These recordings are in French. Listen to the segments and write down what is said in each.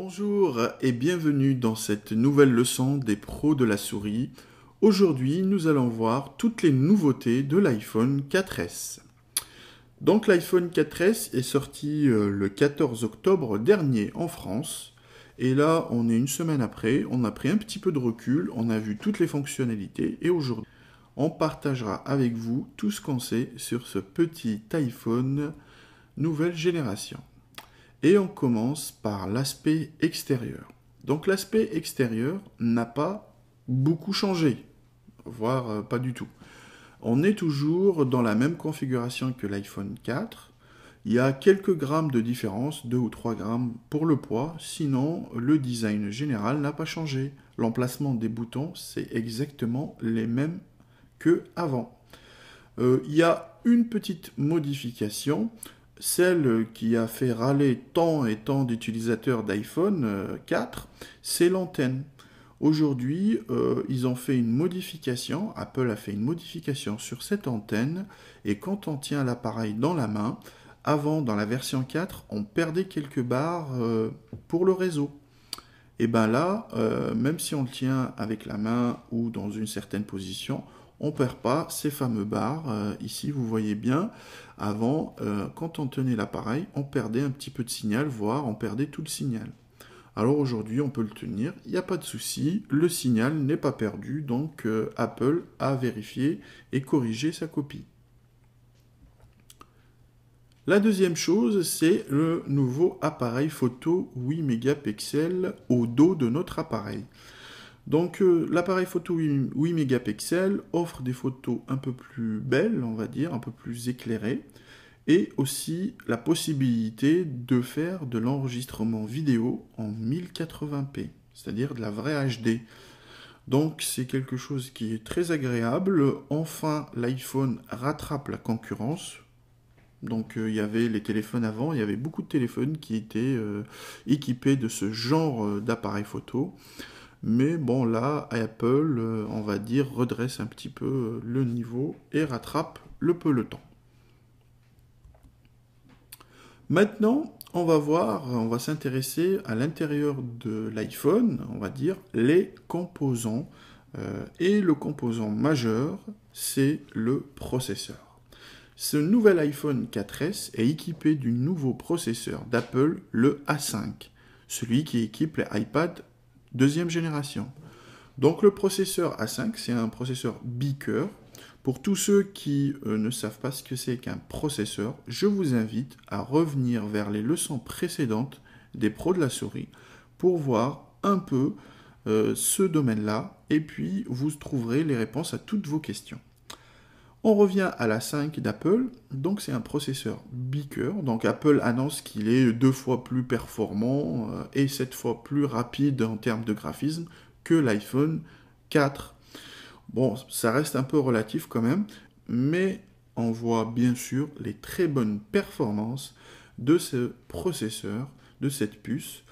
Bonjour et bienvenue dans cette nouvelle leçon des pros de la souris. Aujourd'hui, nous allons voir toutes les nouveautés de l'iPhone 4S. Donc l'iPhone 4S est sorti le 14 octobre dernier en France. Et là, on est une semaine après, on a pris un petit peu de recul, on a vu toutes les fonctionnalités et aujourd'hui, on partagera avec vous tout ce qu'on sait sur ce petit iPhone nouvelle génération. Et on commence par l'aspect extérieur. Donc l'aspect extérieur n'a pas beaucoup changé, voire pas du tout. On est toujours dans la même configuration que l'iPhone 4. Il y a quelques grammes de différence, 2 ou 3 grammes pour le poids, sinon le design général n'a pas changé. L'emplacement des boutons, c'est exactement les mêmes qu'avant. Il y a une petite modification, celle qui a fait râler tant et tant d'utilisateurs d'iPhone 4, c'est l'antenne. Aujourd'hui, ils ont fait une modification, Apple a fait une modification sur cette antenne, et quand on tient l'appareil dans la main, avant, dans la version 4, on perdait quelques barres pour le réseau. Et bien là, même si on le tient avec la main ou dans une certaine position, on ne perd pas ces fameux barres. Ici, vous voyez bien, avant, quand on tenait l'appareil, on perdait un petit peu de signal, voire on perdait tout le signal. Alors aujourd'hui, on peut le tenir, il n'y a pas de souci, le signal n'est pas perdu, donc Apple a vérifié et corrigé sa copie. La deuxième chose, c'est le nouveau appareil photo 8 mégapixels au dos de notre appareil. Donc l'appareil photo 8 mégapixels offre des photos un peu plus belles, on va dire, un peu plus éclairées, et aussi la possibilité de faire de l'enregistrement vidéo en 1080p, c'est-à-dire de la vraie HD. Donc c'est quelque chose qui est très agréable. Enfin, l'iPhone rattrape la concurrence. Donc il y avait les téléphones avant, il y avait beaucoup de téléphones qui étaient équipés de ce genre d'appareil photo. Mais bon, là, Apple, on va dire, redresse un petit peu le niveau et rattrape le peloton. Maintenant, on va s'intéresser à l'intérieur de l'iPhone, on va dire, les composants. Et le composant majeur, c'est le processeur. Ce nouvel iPhone 4S est équipé du nouveau processeur d'Apple, le A5, celui qui équipe les iPad deuxième génération. Donc le processeur A5, c'est un processeur bicœur. Pour tous ceux qui ne savent pas ce que c'est qu'un processeur, je vous invite à revenir vers les leçons précédentes des pros de la souris pour voir un peu ce domaine-là, et puis vous trouverez les réponses à toutes vos questions. On revient à l'A5 d'Apple, donc c'est un processeur bicœur, donc Apple annonce qu'il est 2 fois plus performant et 7 fois plus rapide en termes de graphisme que l'iPhone 4. Bon, ça reste un peu relatif quand même, mais on voit bien sûr les très bonnes performances de ce processeur, de cette puce,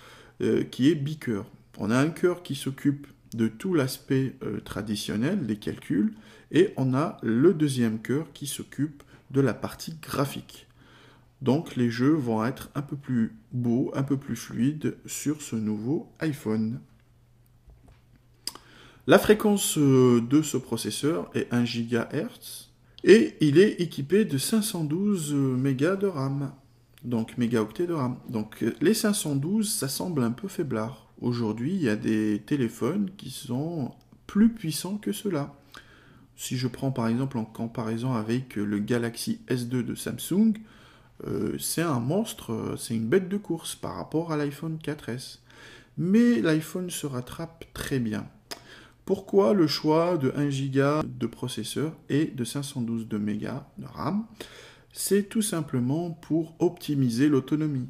qui est bicœur. On a un cœur qui s'occupe de tout l'aspect traditionnel des calculs, et on a le deuxième cœur qui s'occupe de la partie graphique. Donc les jeux vont être un peu plus beaux, un peu plus fluides sur ce nouveau iPhone. La fréquence de ce processeur est 1 GHz et il est équipé de 512 mégas de RAM, donc mégaoctets de RAM. Donc les 512, ça semble un peu faiblard. Aujourd'hui, il y a des téléphones qui sont plus puissants que cela. Si je prends par exemple en comparaison avec le Galaxy S2 de Samsung, c'est un monstre, c'est une bête de course par rapport à l'iPhone 4S. Mais l'iPhone se rattrape très bien. Pourquoi le choix de 1 Go de processeur et de 512 de mégas de RAM? C'est tout simplement pour optimiser l'autonomie.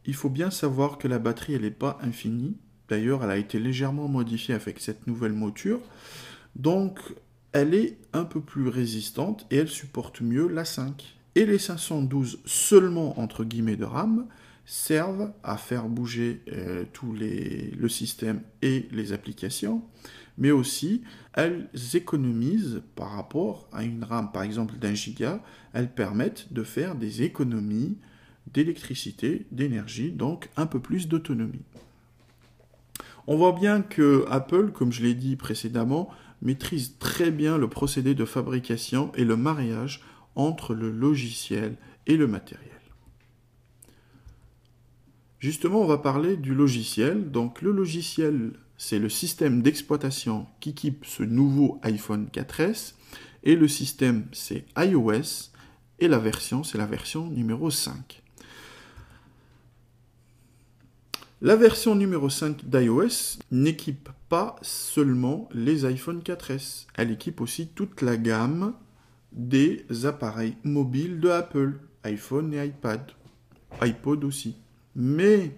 Il faut bien savoir que la batterie, elle n'est pas infinie. D'ailleurs, elle a été légèrement modifiée avec cette nouvelle mouture. Donc, elle est un peu plus résistante et elle supporte mieux l'A5. Et les 512 seulement entre guillemets de RAM servent à faire bouger le système et les applications, mais aussi elles économisent par rapport à une RAM par exemple d'1 giga, elles permettent de faire des économies d'électricité, d'énergie, donc un peu plus d'autonomie. On voit bien que Apple, comme je l'ai dit précédemment, maîtrise très bien le procédé de fabrication et le mariage entre le logiciel et le matériel. Justement, on va parler du logiciel. Donc le logiciel, c'est le système d'exploitation qui équipe ce nouveau iPhone 4S. Et le système, c'est iOS. Et la version, c'est la version numéro 5. La version numéro 5 d'iOS n'équipe pas seulement les iPhone 4S. Elle équipe aussi toute la gamme des appareils mobiles de Apple. iPhone et iPad. iPod aussi. Mais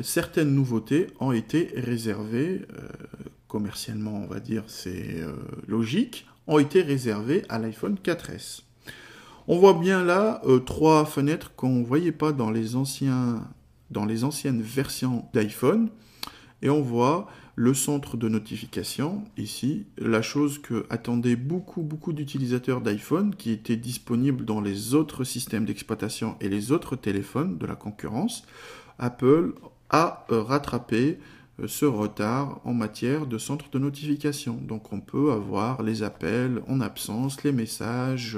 certaines nouveautés ont été réservées, commercialement on va dire c'est logique, ont été réservées à l'iPhone 4S. On voit bien là 3 fenêtres qu'on ne voyait pas dans les anciennes versions d'iPhone. Et on voit le centre de notification ici, la chose que attendaient beaucoup d'utilisateurs d'iPhone qui était disponible dans les autres systèmes d'exploitation et les autres téléphones de la concurrence. Apple a rattrapé ce retard en matière de centre de notification. Donc on peut avoir les appels en absence, les messages,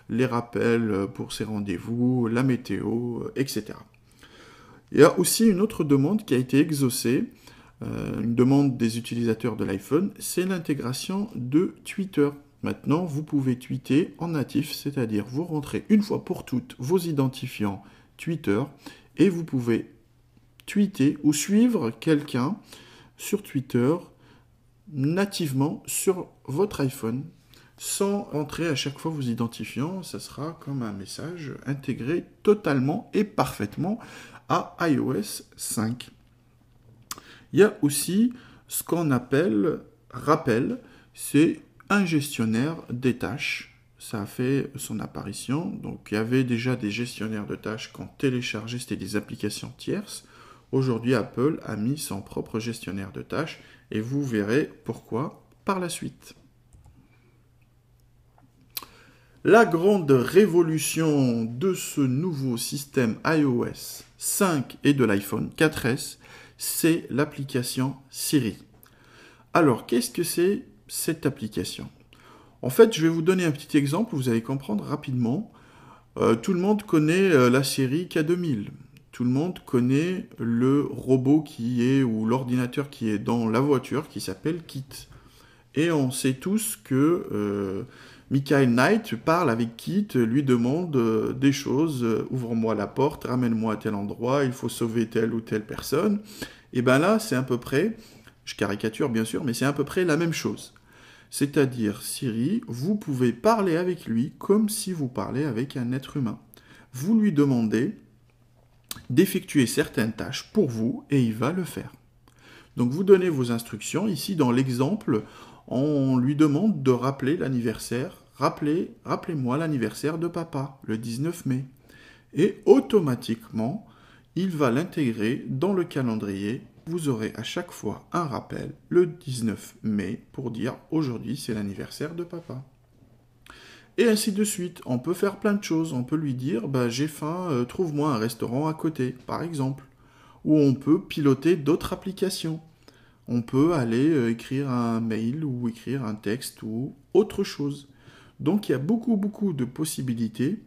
les rappels pour ses rendez-vous, la météo, etc. Il y a aussi une autre demande qui a été exaucée, une demande des utilisateurs de l'iPhone, c'est l'intégration de Twitter. Maintenant, vous pouvez tweeter en natif, c'est-à-dire vous rentrez une fois pour toutes vos identifiants Twitter et vous pouvez tweeter ou suivre quelqu'un sur Twitter nativement sur votre iPhone sans entrer à chaque fois vos identifiants. Ça sera comme un message intégré totalement et parfaitement à iOS 5. Il y a aussi ce qu'on appelle rappel, c'est un gestionnaire des tâches. Ça a fait son apparition. Donc il y avait déjà des gestionnaires de tâches qu'on téléchargeait, c'était des applications tierces. Aujourd'hui, Apple a mis son propre gestionnaire de tâches et vous verrez pourquoi par la suite. La grande révolution de ce nouveau système iOS 5 et de l'iPhone 4S, c'est l'application Siri. Alors, qu'est-ce que c'est cette application? En fait, je vais vous donner un petit exemple, vous allez comprendre rapidement. Tout le monde connaît la série K2000. Tout le monde connaît le robot qui est, ou l'ordinateur qui est dans la voiture, qui s'appelle Kit. Et on sait tous que Michael Knight parle avec Kit, lui demande des choses, ouvre-moi la porte, ramène-moi à tel endroit, il faut sauver telle ou telle personne. Et bien là, c'est à peu près, je caricature bien sûr, mais c'est à peu près la même chose. C'est-à-dire, Siri, vous pouvez parler avec lui comme si vous parlez avec un être humain. Vous lui demandez d'effectuer certaines tâches pour vous et il va le faire. Donc vous donnez vos instructions. Ici, dans l'exemple, on lui demande de rappeler l'anniversaire. Rappelez-moi l'anniversaire de papa, le 19 mai. Et automatiquement, il va l'intégrer dans le calendrier. Vous aurez à chaque fois un rappel le 19 mai pour dire aujourd'hui c'est l'anniversaire de papa. Et ainsi de suite. On peut faire plein de choses. On peut lui dire j'ai faim, trouve-moi un restaurant à côté, par exemple. Ou on peut piloter d'autres applications. On peut aller écrire un mail ou écrire un texte ou autre chose. Donc il y a beaucoup de possibilités.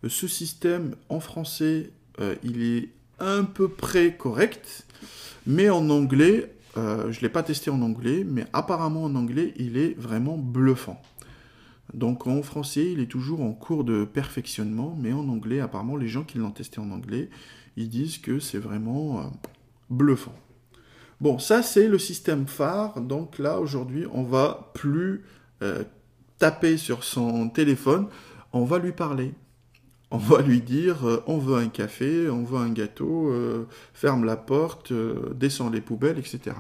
Ce système en français, il est à peu près correct, mais en anglais, je ne l'ai pas testé en anglais, mais apparemment en anglais, il est vraiment bluffant. Donc en français, il est toujours en cours de perfectionnement, mais en anglais, apparemment, les gens qui l'ont testé en anglais, ils disent que c'est vraiment bluffant. Bon, ça c'est le système phare, donc là aujourd'hui, on va plus taper sur son téléphone, on va lui parler. On va lui dire, on veut un café, on veut un gâteau, ferme la porte, descends les poubelles, etc.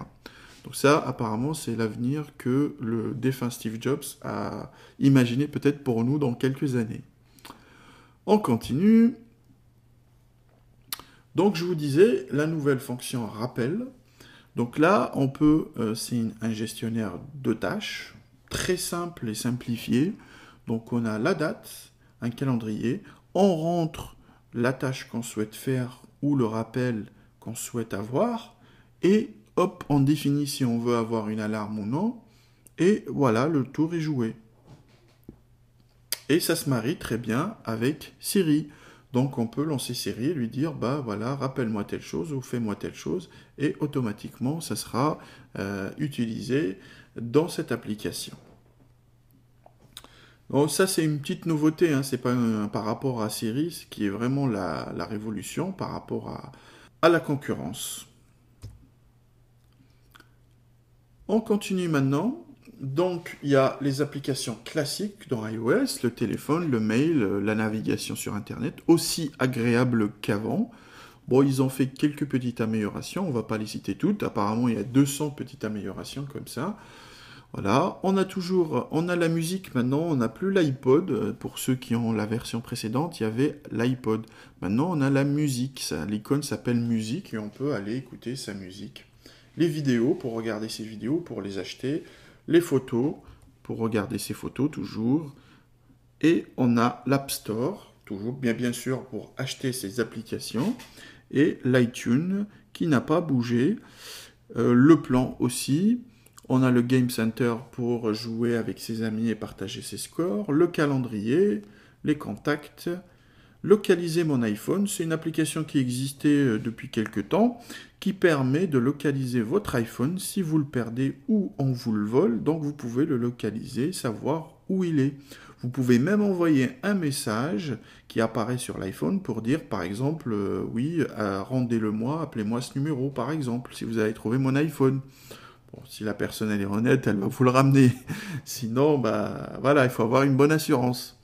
Donc ça, apparemment, c'est l'avenir que le défunt Steve Jobs a imaginé peut-être pour nous dans quelques années. On continue. Donc je vous disais, la nouvelle fonction rappel. Donc là, on peut, c'est un gestionnaire de tâches, très simple et simplifié. Donc on a la date, un calendrier, on rentre la tâche qu'on souhaite faire ou le rappel qu'on souhaite avoir, et hop, on définit si on veut avoir une alarme ou non, et voilà, le tour est joué. Et ça se marie très bien avec Siri. Donc on peut lancer Siri et lui dire, bah voilà, rappelle-moi telle chose ou fais-moi telle chose, et automatiquement ça sera utilisé dans cette application. Donc ça c'est une petite nouveauté, hein, c'est pas par rapport à Siri, ce qui est vraiment la révolution par rapport à la concurrence. On continue maintenant. Donc, il y a les applications classiques dans iOS, le téléphone, le mail, la navigation sur Internet, aussi agréable qu'avant. Bon, ils ont fait quelques petites améliorations, on ne va pas les citer toutes. Apparemment, il y a 200 petites améliorations comme ça. Voilà, on a la musique maintenant, on n'a plus l'iPod. Pour ceux qui ont la version précédente, il y avait l'iPod. Maintenant, on a la musique. L'icône s'appelle musique et on peut aller écouter sa musique. Les vidéos, pour regarder ses vidéos, pour les acheter. Les photos, pour regarder ses photos toujours. Et on a l'App Store, toujours bien sûr pour acheter ses applications. Et l'iTunes, qui n'a pas bougé. Le plan aussi. On a le Game Center pour jouer avec ses amis et partager ses scores. Le calendrier, les contacts. Localiser mon iPhone, c'est une application qui existait depuis quelques temps, qui permet de localiser votre iPhone si vous le perdez ou on vous le vole. Donc vous pouvez le localiser, savoir où il est. Vous pouvez même envoyer un message qui apparaît sur l'iPhone pour dire par exemple, oui, rendez-le-moi, appelez-moi ce numéro par exemple, si vous avez trouvé mon iPhone. Bon, si la personne elle est honnête, elle va vous le ramener. Sinon, bah voilà, il faut avoir une bonne assurance.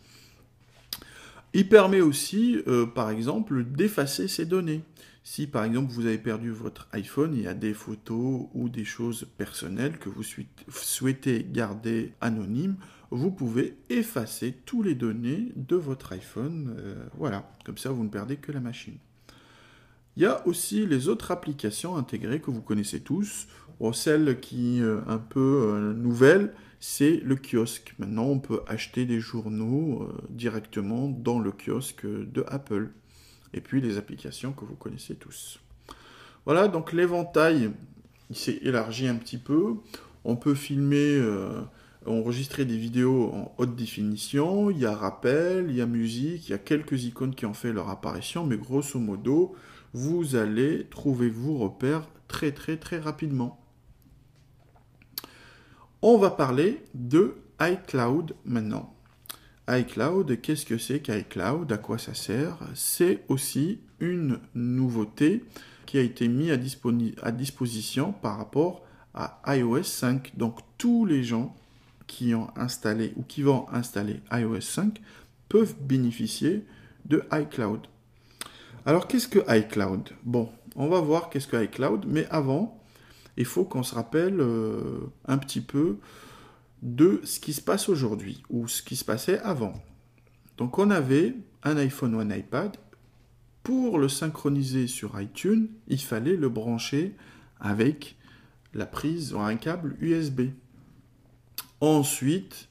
Il permet aussi, par exemple, d'effacer ces données. Si, par exemple, vous avez perdu votre iPhone, il y a des photos ou des choses personnelles que vous souhaitez garder anonymes, vous pouvez effacer toutes les données de votre iPhone. Voilà, comme ça, vous ne perdez que la machine. Il y a aussi les autres applications intégrées que vous connaissez tous. Bon, celle qui est un peu nouvelle, c'est le kiosque. Maintenant, on peut acheter des journaux directement dans le kiosque de Apple. Et puis les applications que vous connaissez tous. Voilà, donc l'éventail s'est élargi un petit peu. On peut filmer, enregistrer des vidéos en haute définition. Il y a rappel, il y a musique, il y a quelques icônes qui ont fait leur apparition. Mais grosso modo, vous allez trouver vos repères très rapidement. On va parler de iCloud maintenant. iCloud, qu'est-ce que c'est qu'iCloud? À quoi ça sert? C'est aussi une nouveauté qui a été mise à disposition par rapport à iOS 5. Donc tous les gens qui ont installé ou qui vont installer iOS 5 peuvent bénéficier de iCloud. Alors qu'est-ce que iCloud? Bon, on va voir qu'est-ce que iCloud, mais avant, il faut qu'on se rappelle un petit peu de ce qui se passe aujourd'hui, ou ce qui se passait avant. Donc on avait un iPhone ou un iPad. Pour le synchroniser sur iTunes, il fallait le brancher avec la prise, un câble USB. Ensuite,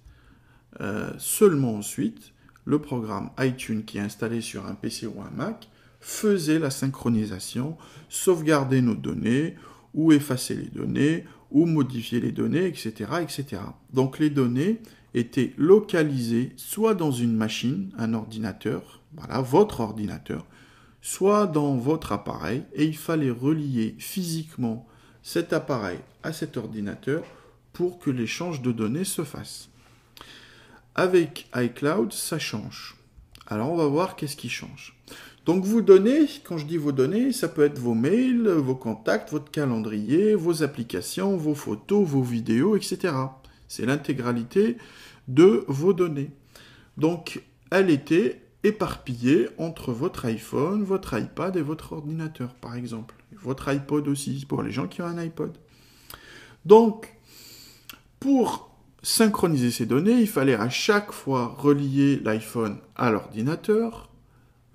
seulement ensuite, le programme iTunes qui est installé sur un PC ou un Mac faisait la synchronisation, sauvegarder nos données, ou effacer les données, ou modifier les données, etc., etc. Donc les données étaient localisées soit dans une machine, un ordinateur, voilà, votre ordinateur, soit dans votre appareil, et il fallait relier physiquement cet appareil à cet ordinateur pour que l'échange de données se fasse. Avec iCloud, ça change. Alors on va voir qu'est-ce qui change. Donc vos données, quand je dis vos données, ça peut être vos mails, vos contacts, votre calendrier, vos applications, vos photos, vos vidéos, etc. C'est l'intégralité de vos données. Donc elle était éparpillée entre votre iPhone, votre iPad et votre ordinateur, par exemple. Votre iPod aussi, pour les gens qui ont un iPod. Donc, pour synchroniser ces données, il fallait à chaque fois relier l'iPhone à l'ordinateur,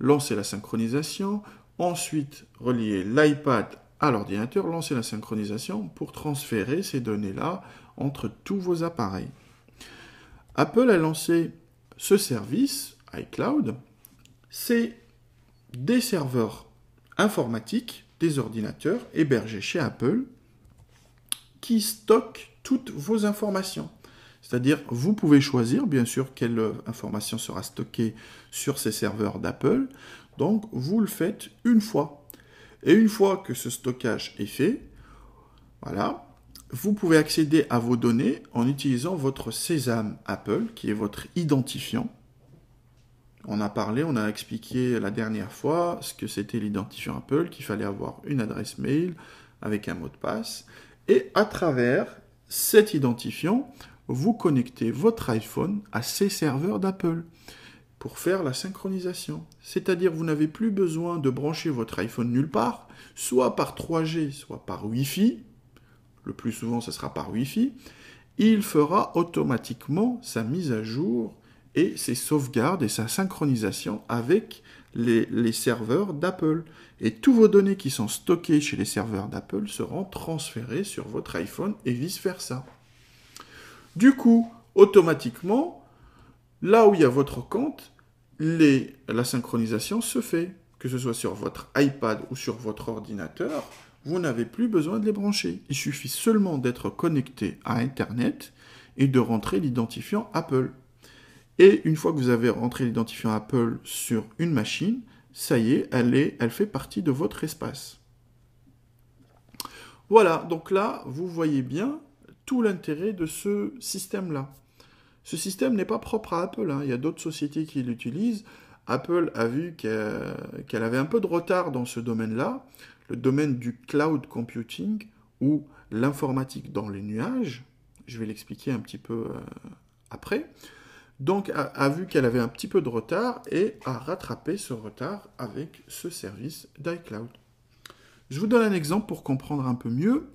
lancer la synchronisation, ensuite relier l'iPad à l'ordinateur, lancer la synchronisation pour transférer ces données-là entre tous vos appareils. Apple a lancé ce service, iCloud. C'est des serveurs informatiques, des ordinateurs hébergés chez Apple qui stockent toutes vos informations. C'est-à-dire, vous pouvez choisir, bien sûr, quelle information sera stockée sur ces serveurs d'Apple. Donc, vous le faites une fois. Et une fois que ce stockage est fait, voilà, vous pouvez accéder à vos données en utilisant votre Sésame Apple, qui est votre identifiant. On a expliqué la dernière fois ce que c'était l'identifiant Apple, qu'il fallait avoir une adresse mail avec un mot de passe. Et à travers cet identifiant, vous connectez votre iPhone à ces serveurs d'Apple pour faire la synchronisation. C'est-à-dire vous n'avez plus besoin de brancher votre iPhone nulle part, soit par 3G, soit par Wi-Fi. Le plus souvent, ce sera par Wi-Fi. Il fera automatiquement sa mise à jour et ses sauvegardes et sa synchronisation avec les serveurs d'Apple. Et tous vos données qui sont stockées chez les serveurs d'Apple seront transférées sur votre iPhone et vice-versa. Du coup, automatiquement, là où il y a votre compte, la synchronisation se fait. Que ce soit sur votre iPad ou sur votre ordinateur, vous n'avez plus besoin de les brancher. Il suffit seulement d'être connecté à Internet et de rentrer l'identifiant Apple. Et une fois que vous avez rentré l'identifiant Apple sur une machine, ça y est, elle fait partie de votre espace. Voilà, donc là, vous voyez bien tout l'intérêt de ce système-là. Ce système n'est pas propre à Apple, hein. Il y a d'autres sociétés qui l'utilisent. Apple a vu qu'elle avait un peu de retard dans ce domaine-là, le domaine du cloud computing ou l'informatique dans les nuages. Je vais l'expliquer un petit peu après. Donc, a vu qu'elle avait un petit peu de retard et a rattrapé ce retard avec ce service d'iCloud. Je vous donne un exemple pour comprendre un peu mieux.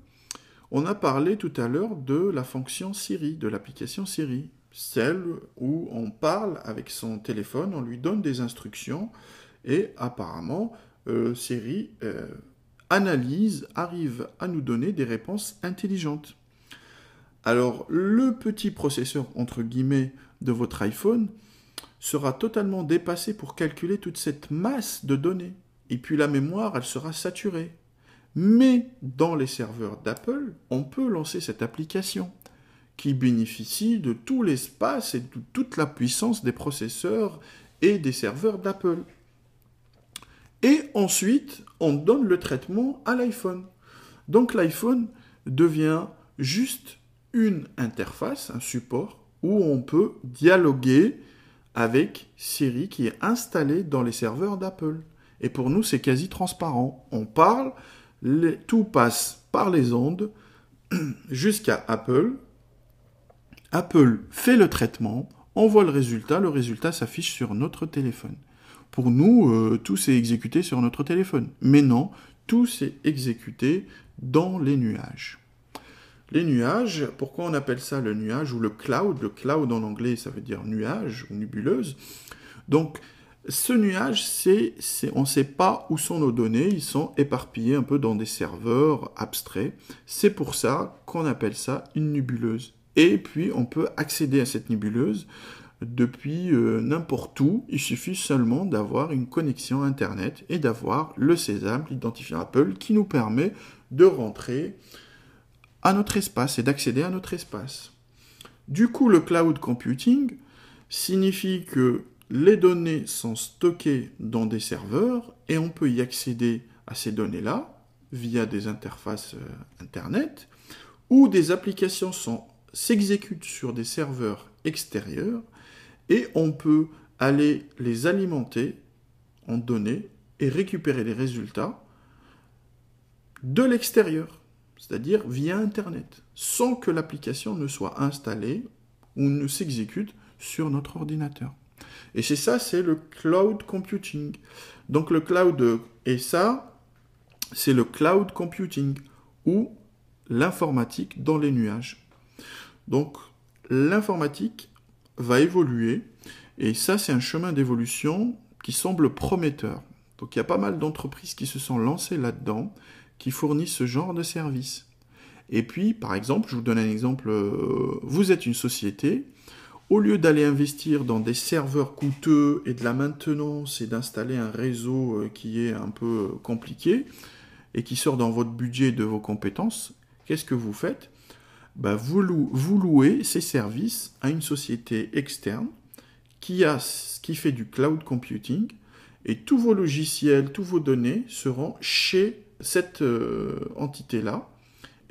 On a parlé tout à l'heure de la fonction Siri, de l'application Siri. Celle où on parle avec son téléphone, on lui donne des instructions et apparemment Siri arrive à nous donner des réponses intelligentes. Alors le petit processeur entre guillemets de votre iPhone sera totalement dépassé pour calculer toute cette masse de données. Et puis la mémoire, elle sera saturée. Mais dans les serveurs d'Apple, on peut lancer cette application qui bénéficie de tout l'espace et de toute la puissance des processeurs et des serveurs d'Apple. Et ensuite, on donne le traitement à l'iPhone. Donc l'iPhone devient juste une interface, un support, où on peut dialoguer avec Siri qui est installée dans les serveurs d'Apple. Et pour nous, c'est quasi transparent. On parle, tout passe par les ondes jusqu'à Apple. Apple fait le traitement, envoie le résultat s'affiche sur notre téléphone. Pour nous, tout s'est exécuté sur notre téléphone. Mais non, tout s'est exécuté dans les nuages. Les nuages, pourquoi on appelle ça le nuage ou le cloud? Le cloud en anglais, ça veut dire nuage ou nébuleuse. Donc, ce nuage, on ne sait pas où sont nos données, ils sont éparpillés un peu dans des serveurs abstraits. C'est pour ça qu'on appelle ça une nébuleuse. Et puis, on peut accéder à cette nébuleuse depuis n'importe où. Il suffit seulement d'avoir une connexion Internet et d'avoir le Sésame, l'identifiant Apple, qui nous permet de rentrer à notre espace et d'accéder à notre espace. Du coup, le cloud computing signifie que les données sont stockées dans des serveurs et on peut y accéder à ces données-là via des interfaces Internet ou des applications s'exécutent sur des serveurs extérieurs et on peut aller les alimenter en données et récupérer les résultats de l'extérieur, c'est-à-dire via Internet, sans que l'application ne soit installée ou ne s'exécute sur notre ordinateur. Et c'est le cloud computing. Donc le cloud, et ça, c'est le cloud computing, ou l'informatique dans les nuages. Donc l'informatique va évoluer, et ça c'est un chemin d'évolution qui semble prometteur. Donc il y a pas mal d'entreprises qui se sont lancées là-dedans, qui fournissent ce genre de service. Et puis, par exemple, je vous donne un exemple, vous êtes une société Au lieu d'aller investir dans des serveurs coûteux et de la maintenance et d'installer un réseau qui est un peu compliqué et qui sort dans votre budget de vos compétences, qu'est-ce que vous faites? Vous louez ces services à une société externe qui fait du cloud computing et tous vos logiciels, tous vos données seront chez cette entité-là.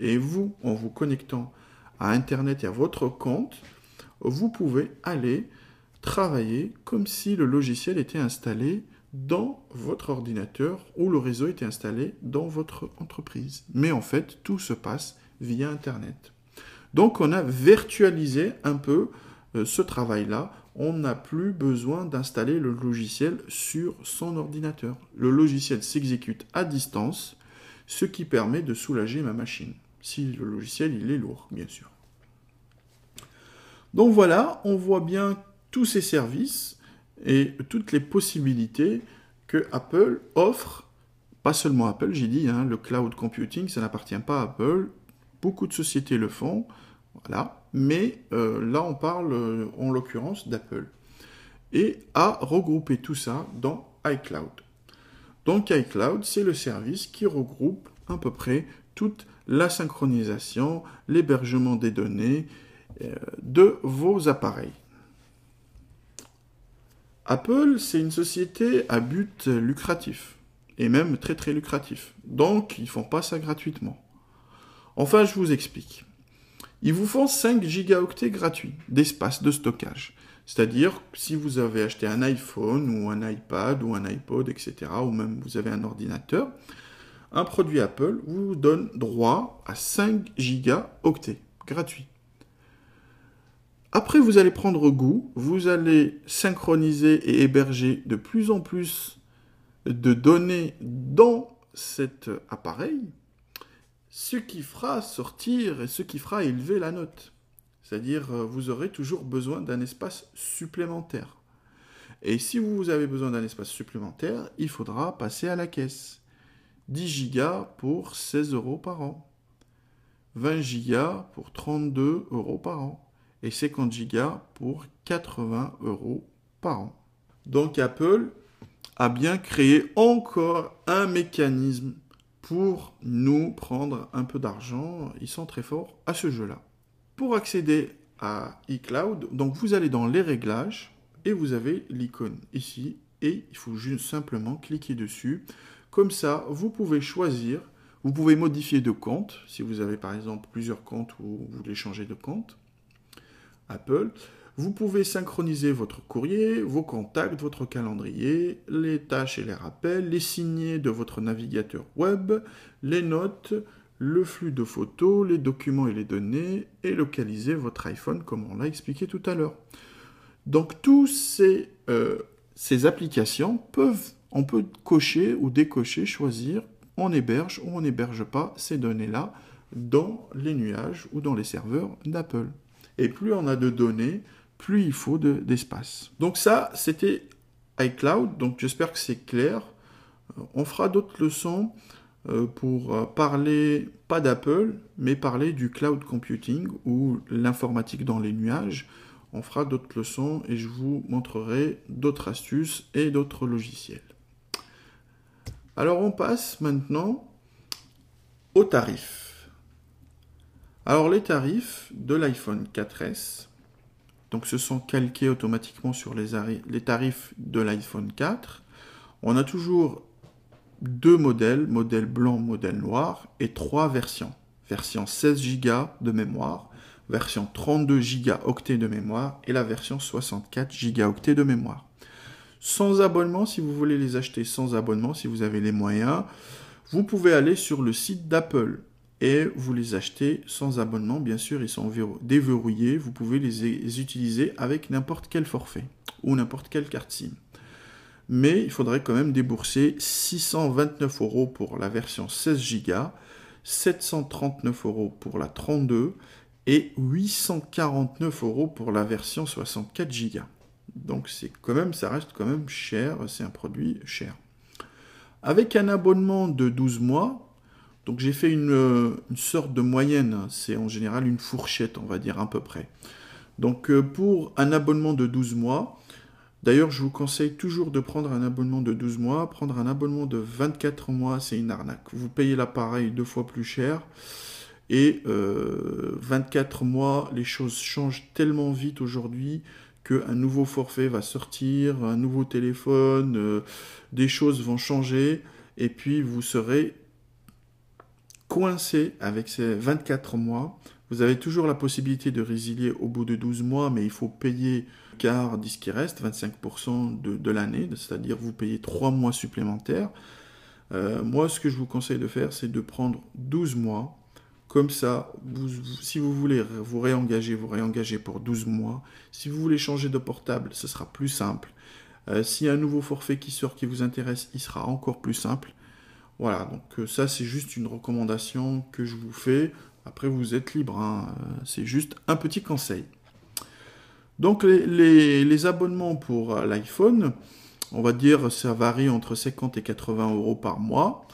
Et vous, en vous connectant à Internet et à votre compte, vous pouvez aller travailler comme si le logiciel était installé dans votre ordinateur ou le réseau était installé dans votre entreprise. Mais en fait, tout se passe via Internet. Donc, on a virtualisé un peu ce travail-là. On n'a plus besoin d'installer le logiciel sur son ordinateur. Le logiciel s'exécute à distance, ce qui permet de soulager ma machine. Si le logiciel, il est lourd, bien sûr. Donc voilà, on voit bien tous ces services et toutes les possibilités que Apple offre. Pas seulement Apple, j'ai dit, le cloud computing, ça n'appartient pas à Apple. Beaucoup de sociétés le font, voilà. Mais là, on parle en l'occurrence d'Apple. Et à regrouper tout ça dans iCloud. Donc iCloud, c'est le service qui regroupe à peu près toute la synchronisation, l'hébergement des données de vos appareils. Apple, c'est une société à but lucratif, et même très très lucratif. Donc, ils ne font pas ça gratuitement. Enfin, je vous explique. Ils vous font 5 gigaoctets gratuits d'espace de stockage. C'est-à-dire, si vous avez acheté un iPhone, ou un iPad, ou un iPod, etc., ou même vous avez un ordinateur, un produit Apple vous donne droit à 5 gigaoctets gratuits. Après, vous allez prendre goût, vous allez synchroniser et héberger de plus en plus de données dans cet appareil, ce qui fera sortir et ce qui fera élever la note. C'est-à-dire, vous aurez toujours besoin d'un espace supplémentaire. Et si vous avez besoin d'un espace supplémentaire, il faudra passer à la caisse. 10 gigas pour 16 € par an. 20 gigas pour 32 € par an. Et 50 gigas pour 80 € par an. Donc Apple a bien créé encore un mécanisme pour nous prendre un peu d'argent. Ils sont très forts à ce jeu-là. Pour accéder à iCloud, donc vous allez dans les réglages et vous avez l'icône ici et il faut juste simplement cliquer dessus. Comme ça, vous pouvez choisir, vous pouvez modifier de compte si vous avez par exemple plusieurs comptes ou vous voulez changer de compte. Apple, vous pouvez synchroniser votre courrier, vos contacts, votre calendrier, les tâches et les rappels, les signets de votre navigateur web, les notes, le flux de photos, les documents et les données, et localiser votre iPhone comme on l'a expliqué tout à l'heure. Donc tous ces applications on peut cocher ou décocher, choisir, on héberge ou on n'héberge pas ces données-là dans les nuages ou dans les serveurs d'Apple. Et plus on a de données, plus il faut d'espace. Donc ça, c'était iCloud. Donc j'espère que c'est clair. On fera d'autres leçons pour parler, pas d'Apple, mais parler du cloud computing ou l'informatique dans les nuages. On fera d'autres leçons et je vous montrerai d'autres astuces et d'autres logiciels. Alors on passe maintenant aux tarifs. Alors les tarifs de l'iPhone 4S, donc se sont calqués automatiquement sur les tarifs de l'iPhone 4. On a toujours 2 modèles, modèle blanc, modèle noir, et 3 versions. Version 16 Go de mémoire, version 32 gigaoctets de mémoire, et la version 64 gigaoctets de mémoire. Sans abonnement, si vous voulez les acheter sans abonnement, si vous avez les moyens, vous pouvez aller sur le site d'Apple. Et vous les achetez sans abonnement, bien sûr, ils sont déverrouillés, vous pouvez les utiliser avec n'importe quel forfait ou n'importe quelle carte SIM. Mais il faudrait quand même débourser 629 € pour la version 16 Go, 739 € pour la 32 et 849 € pour la version 64 Go. Donc ça reste quand même cher, c'est un produit cher. Avec un abonnement de 12 mois, donc j'ai fait une sorte de moyenne, c'est en général une fourchette, on va dire à peu près. Donc pour un abonnement de 12 mois, d'ailleurs je vous conseille toujours de prendre un abonnement de 12 mois, prendre un abonnement de 24 mois, c'est une arnaque. Vous payez l'appareil 2 fois plus cher, et 24 mois, les choses changent tellement vite aujourd'hui qu'un nouveau forfait va sortir, un nouveau téléphone, des choses vont changer, et puis vous serez coincé avec ces 24 mois. Vous avez toujours la possibilité de résilier au bout de 12 mois, mais il faut payer car ce qui reste, 25% de l'année, c'est-à-dire vous payez 3 mois supplémentaires. Moi, ce que je vous conseille de faire, c'est de prendre 12 mois. Comme ça, si vous voulez vous réengagez pour 12 mois. Si vous voulez changer de portable, ce sera plus simple. S'il y a un nouveau forfait qui sort qui vous intéresse, il sera encore plus simple. Voilà, donc ça c'est juste une recommandation que je vous fais. Après vous êtes libre, hein. C'est juste un petit conseil. Donc les abonnements pour l'iPhone, on va dire ça varie entre 50 et 80 euros par mois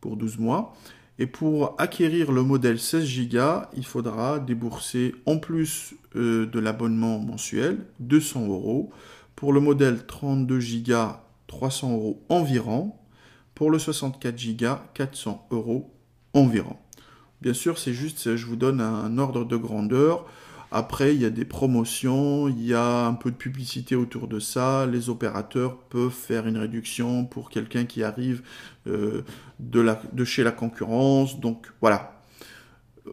pour 12 mois. Et pour acquérir le modèle 16 Go, il faudra débourser en plus de l'abonnement mensuel 200 euros. Pour le modèle 32 Go, 300 euros environ. Pour le 64 Go, 400 euros environ. Bien sûr, c'est juste, je vous donne un ordre de grandeur. Après, il y a des promotions, il y a un peu de publicité autour de ça. Les opérateurs peuvent faire une réduction pour quelqu'un qui arrive de chez la concurrence. Donc voilà,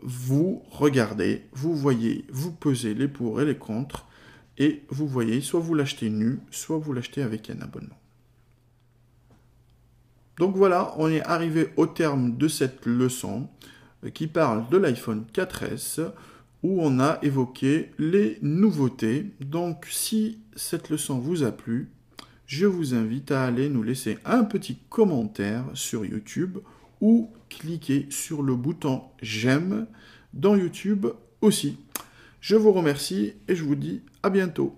vous regardez, vous voyez, vous pesez les pour et les contre, et vous voyez, soit vous l'achetez nu, soit vous l'achetez avec un abonnement. Donc voilà, on est arrivé au terme de cette leçon qui parle de l'iPhone 4S, où on a évoqué les nouveautés. Donc si cette leçon vous a plu, je vous invite à aller nous laisser un petit commentaire sur YouTube ou cliquer sur le bouton j'aime dans YouTube aussi. Je vous remercie et je vous dis à bientôt.